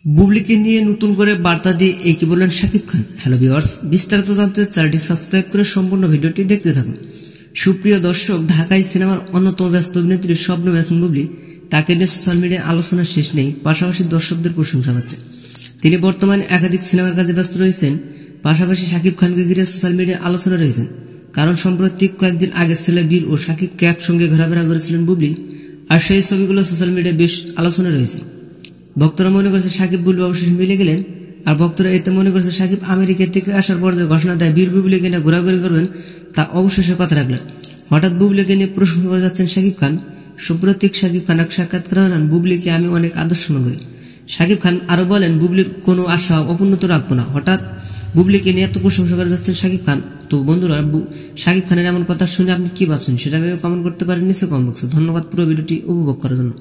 বুবলিকে নিয়ে নতুন করে বার্তা দিয়ে এই কি বললেন শাকিব খান। হ্যালো ভিউয়ার্স, বিস্তারিত জানতে চ্যানেলটি সাবস্ক্রাইব করে সম্পূর্ণ ভিডিওটি দেখতে থাকুন। সুপ্রিয় দর্শক, ঢাকাই সিনেমার অন্যতম ব্যস্ত অভিনেত্রী স্বপ্ন ম্যাসুম বুবলি, তাকে নিয়ে সোশ্যাল মিডিয়ায় আলোচনা শেষ নেই, পাশাপাশি দর্শকদের প্রশংসা পাচ্ছে। তিনি বর্তমানে একাধিক সিনেমার কাজে ব্যস্ত রয়েছেন, পাশাপাশি শাকিব খানকে ঘিরে সোশ্যাল মিডিয়ায় আলোচনা রয়েছেন। কারণ সম্প্রতি কয়েকদিন আগে ছেলে বীর ও শাকিবকে একসঙ্গে ঘোরাফেরা করেছিলেন বুবলি, আর সেই ছবিগুলো সোশ্যাল মিডিয়ায় বেশ আলোচনা রয়েছে। ভক্তরা মনে করছে শাকিব বুবলি অবশেষে মিলে গেলেন, আর ভক্তরা এতে মনে করছে শাকিব আমেরিকা থেকে আসার পর যে ঘোষণা দেয় বীর বুবলিকে নিয়ে ঘোরাঘুরি করবেন, তা অবশেষে কথা রাখলেন। হঠাৎ বুবলিকে নিয়ে প্রশংসা করে যাচ্ছেন শাকিব খান। সম্প্রতি শাকিব খান এক সাক্ষাৎকারে জানান, বুবলিকে আমি অনেক আদর্শ মনে করি। শাকিব খান আরো বলেন, বুবলির কোনো আশা অপূর্ণত রাখবো না। হঠাৎ বুবলিকে নিয়ে এত প্রশংসা করে যাচ্ছেন শাকিব খান। তো বন্ধুরা, শাকিব খানের এমন কথা শুনে আপনি কি ভাবছেন সেটা ভেবে কমেন্ট করতে পারেন নিচে কমেন্ট বক্সে। ধন্যবাদ পুরো ভিডিওটি উপভোগ করার জন্য।